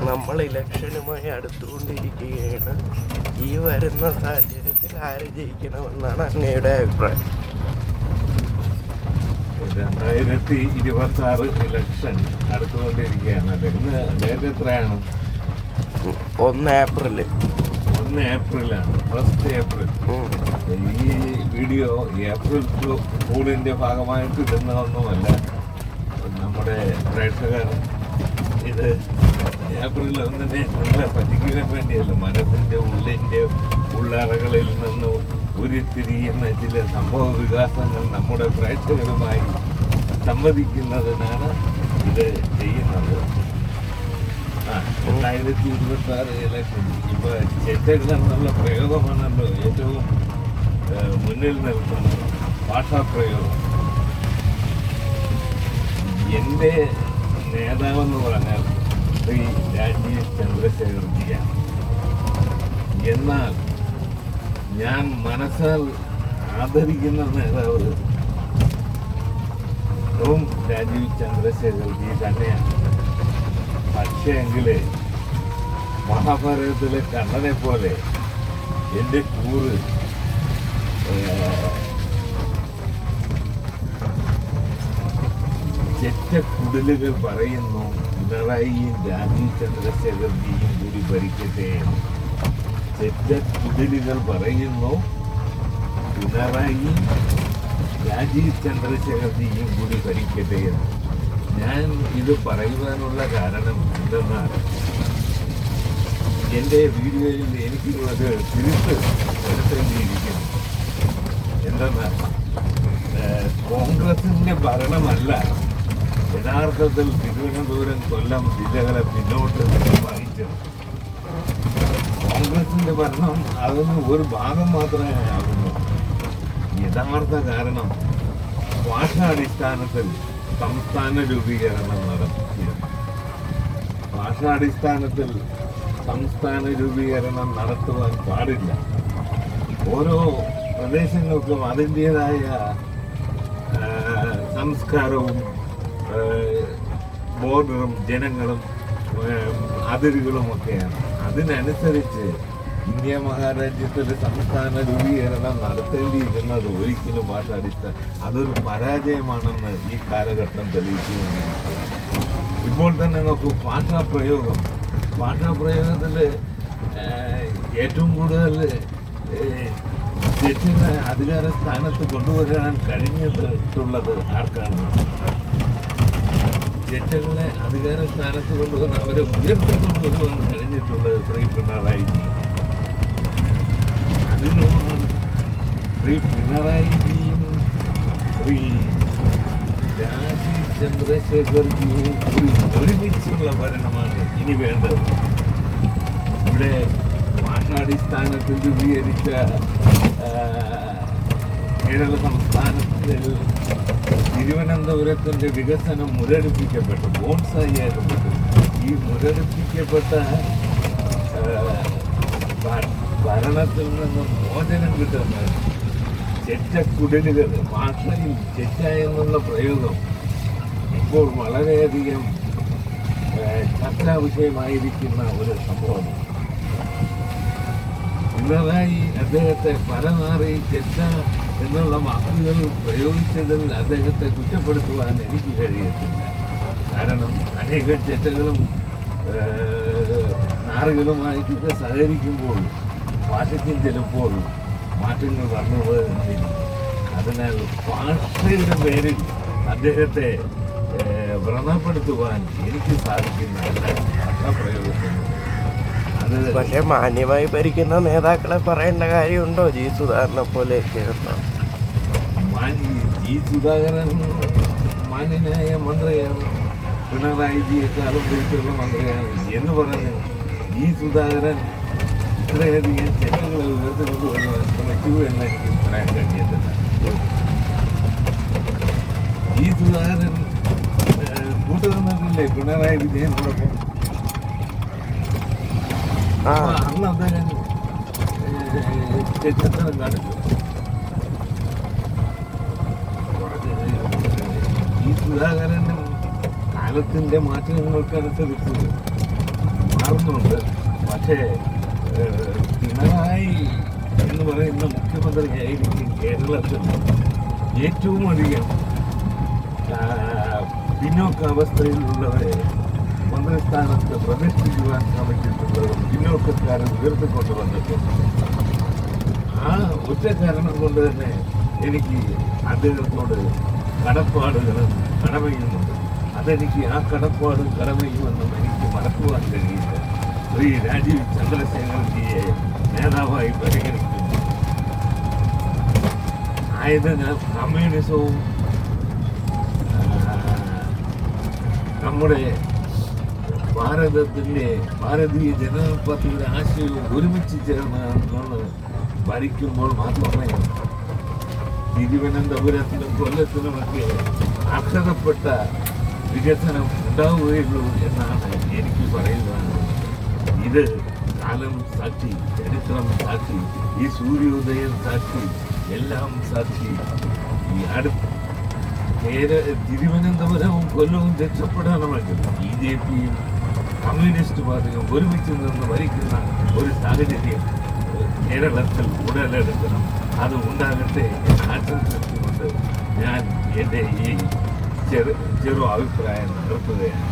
നമ്മൾ ഇലക്ഷനുമായി അടുത്തുകൊണ്ടിരിക്കുകയാണ്. ഈ വരുന്ന സാഹചര്യത്തിൽ ആര് ജയിക്കണമെന്നാണ് അങ്ങയുടെ അഭിപ്രായം? 2026 ഇലക്ഷൻ അടുത്തുകൊണ്ടിരിക്കുകയാണ്. ഇന്ന് ഡേറ്റ് എത്രയാണ്? 1 ഏപ്രിൽ. 1 ഏപ്രിലാണ്, 1 ഏപ്രിൽ. ഈ വീഡിയോ ഏപ്രിൽ ഫൂളിൻ്റെ ഭാഗമായിട്ട് ഇടുന്നതൊന്നുമല്ല. നമ്മുടെ പ്രേക്ഷകർ ഇത് ഏപ്രിൽ 1-ന് നിങ്ങളെ പറ്റിക്കാൻ വേണ്ടിയല്ല, മനസ്സിൻ്റെ ഉള്ളറകളിൽ നിന്ന് ഉരുത്തിരിയുന്ന ചില സംഭവ വികാസങ്ങൾ നമ്മുടെ പ്രേക്ഷകരുമായി സംവദിക്കുന്നതിനാണ് ഇത് ചെയ്യുന്നത്. 2026 ഇലക്ഷൻ ഇപ്പോൾ ചെറ്റകൾ എന്നുള്ള പ്രയോഗമാണല്ലോ ഏറ്റവും മുന്നിൽ നിൽക്കുന്നത്, ഭാഷാപ്രയോഗം. എൻ്റെ നേതാവെന്ന് പറഞ്ഞാൽ ശ്രീ രാജീവ് ചന്ദ്രശേഖർജിയാണ്. എന്നാൽ ഞാൻ മനസ്സാൽ ആദരിക്കുന്ന നേതാവ് രാജീവ് ചന്ദ്രശേഖർജി തന്നെയാണ്. പക്ഷേ എങ്കിൽ മഹാഭാരതത്തിലെ കണ്ണനെ പോലെ എൻ്റെ കൂറ് ചെറ്റക്കുടലുകൾ പറയുന്നു പിണറായിയും രാജീവ് ചന്ദ്രശേഖർജിയും കൂടി ഭരിക്കട്ടെ. ചെറ്റക്കുടലുകൾ പറയുന്നു പിണറായി രാജീവ് ചന്ദ്രശേഖർജിയും കൂടി ഭരിക്കട്ടെ. ഞാൻ ഇത് പറയുവാനുള്ള കാരണം എന്തെന്നാൽ എൻ്റെ വീഡിയോയിൽ എനിക്ക് ഒരു തിരുത്ത് വരുത്തേണ്ടിയിരിക്കുന്നു. എന്തെന്നാൽ കോൺഗ്രസിൻ്റെ ഭരണമല്ല യഥാർത്ഥത്തിൽ തിരുവനന്തപുരം, കൊല്ലം ജില്ലകളെ പിന്നോട്ട് വഹിച്ചത്. കോൺഗ്രസിൻ്റെ ഭരണം അതിന് ഒരു ഭാഗം മാത്രമേ ആകുന്നു. യഥാർത്ഥ കാരണം ഭാഷാടിസ്ഥാനത്തിൽ സംസ്ഥാന രൂപീകരണം നടത്തിയത്. ഭാഷാടിസ്ഥാനത്തിൽ സംസ്ഥാന രൂപീകരണം നടത്തുവാൻ പാടില്ല. ഓരോ പ്രദേശങ്ങൾക്കും അതിൻ്റേതായ സംസ്കാരവും ബോർഡറും ജനങ്ങളും അതിരുകളുമൊക്കെയാണ്. അതിനനുസരിച്ച് ഇന്ത്യ മഹാരാജ്യത്തിൽ സംസ്ഥാന രൂപീകരണം നടത്തേണ്ടിയിരുന്നത് ഒരിക്കലും ഭാഷാടിസ്ഥാനം അതൊരു പരാജയമാണെന്ന് ഈ കാലഘട്ടം തെളിയിച്ചുകൊണ്ടിരിക്കുകയാണ്. ഇപ്പോൾ തന്നെ നോക്കൂ, ഭാഷാപ്രയോഗത്തിൽ ഏറ്റവും കൂടുതൽ തെറ്റിനെ അധികാര സ്ഥാനത്ത് കൊണ്ടുവരാൻ കഴിഞ്ഞിട്ടുള്ളത് ആർക്കാണ്? തെറ്റുകളെ അധികാര സ്ഥാനത്ത് കൊണ്ടുവന്ന് അവരെ ഉയർത്തിക്കൊണ്ടുവരുവാൻ കഴിഞ്ഞിട്ടുള്ളത് ശ്രീ പിണറായി. അതിനോടാണ് ശ്രീ പിണറായിജിയും ശ്രീ രാജീവ് ചന്ദ്രശേഖർജിയും കൂടി ഒരുമിച്ചുള്ള ഭരണമാണ് ഇനി വേണ്ടത്. ഇവിടെ ഭാഷാടിസ്ഥാനത്തിൽ രൂപീകരിച്ച കേരള സംസ്ഥാനത്തിൽ തിരുവനന്തപുരത്തിൻ്റെ വികസനം മുരടിപ്പിക്കപ്പെട്ടു, ബോൺസായി ആക്കപ്പെട്ടു. ഈ മുരടിപ്പിക്കപ്പെട്ട ഭരണത്തിൽ നിന്നും മോചനം കിട്ടുന്ന ചെറ്റക്കുടലുകൾ, ഭാഷയിൽ ചെറ്റ എന്നുള്ള പ്രയോഗം ഇപ്പോൾ വളരെയധികം ചർച്ചാ വിഷയമായിരിക്കുന്ന ഒരു സംഭവമാണ്. പിണറായി അദ്ദേഹത്തെ പരനാറി ചെറ്റ എന്നുള്ള വാക്കുകൾ പ്രയോഗിച്ചതിൽ അദ്ദേഹത്തെ കുറ്റപ്പെടുത്തുവാൻ എനിക്ക് കഴിയത്തില്ല. കാരണം അനേക ചെറ്റകളും നാറുകളുമായിട്ടൊക്കെ സഹകരിക്കുമ്പോൾ ഭാഷയ്ക്കും ചിലപ്പോൾ മാറ്റങ്ങൾ വന്നു പോയിരുന്നില്ല. അതിനാൽ ഭാഷയുടെ പേരിൽ അദ്ദേഹത്തെ വ്രണപ്പെടുത്തുവാൻ എനിക്ക് സാധിക്കുന്നതല്ല ഭാഷാപ്രയോഗത്തിന്. പക്ഷെ മാന്യമായി ഭരിക്കുന്ന നേതാക്കളെ പറയേണ്ട കാര്യമുണ്ടോ? ജി സുധാകരനെ പോലെയൊക്കെ ഉണ്ടോ? ജി സുധാകരൻ മാന്യനായ മന്ത്രിയാണ്, പിണറായിജിയെക്കാളും വീട്ടിലുള്ള മന്ത്രിയാണ് എന്ന് പറഞ്ഞ് ജി സുധാകരൻ ഇത്രയധികം ജനങ്ങളെ ഉയർത്തിക്കൊണ്ടുവരുവാൻ ശ്രമിക്കൂ എന്ന് എനിക്ക് പറയാൻ കഴിയത്തില്ല. ജി സുധാകരൻ കൂട്ടുനിന്നിട്ടില്ലേ പിണറായി വിജയനോടൊപ്പം? അന്ന് അദ്ദേഹം ചെറ്റത്തരം കാണിച്ചു. ഈ സുധാകരനും കാലത്തിന്റെ മാറ്റങ്ങൾക്കനുസരിച്ച് മാറുന്നുണ്ട്. പക്ഷേ പിണറായി എന്ന് പറയുന്ന മുഖ്യമന്ത്രിയായിരിക്കും കേരളത്തിൽ ഏറ്റവും അധികം പിന്നോക്കാവസ്ഥയിലുള്ളവരെ മന്ത്രിസ്ഥാനത്ത് പ്രതിഷ്ഠിക്കുവാൻ ശ്രമിച്ചിട്ടുള്ളതും പിന്നോക്കക്കാരൻ ഉയർത്തിക്കൊണ്ട് വന്നിട്ടുണ്ട്. ആ ഒറ്റ കാരണം കൊണ്ട് തന്നെ എനിക്ക് അദ്ദേഹത്തോട് കടപ്പാടുകളും കടമയുമുണ്ട്. അതെനിക്ക് ആ കടപ്പാടും കടമയുമൊന്നും എനിക്ക് മറക്കുവാൻ കഴിയില്ല. ശ്രീ രാജീവ് ചന്ദ്രശേഖർജിയെ നേതാവായി പരിഗണിക്കുന്നു. ആയതിനാൽ കമ്മ്യൂണിസവും നമ്മുടെ ഭാരതത്തിൻ്റെ ഭാരതീയ ജനതാ പാർട്ടിയുടെ ആശയവും ഒരുമിച്ച് ചേർന്ന് ഭരിക്കുമ്പോൾ മാത്രമേ തിരുവനന്തപുരത്തിനും കൊല്ലത്തിനുമൊക്കെ അർഹതപ്പെട്ട വികസനം ഉണ്ടാവുകയുള്ളൂ എന്നാണ് എനിക്ക് പറയുവാനുള്ളത്. ഇത് കാലം സാക്ഷി, ചരിത്രം സാക്ഷി, ഈ സൂര്യോദയം സാക്ഷി, എല്ലാം സാക്ഷി. ഈ തിരുവനന്തപുരവും കൊല്ലവും രക്ഷപ്പെടണമെങ്കിൽ BJPയും കമ്മ്യൂണിസ്റ്റ് പാർട്ടിയും ഒരുമിച്ച് നിന്ന് ഭരിക്കുന്ന ഒരു സാഹചര്യം കേരളത്തിൽ ഉടലെടുക്കണം. അത് ഉണ്ടാകട്ടെ എന്ന് ആശംസിച്ചുകൊണ്ട് ഞാൻ എൻ്റെ ഈ ചെറു അഭിപ്രായം നിർത്തുകയാണ്.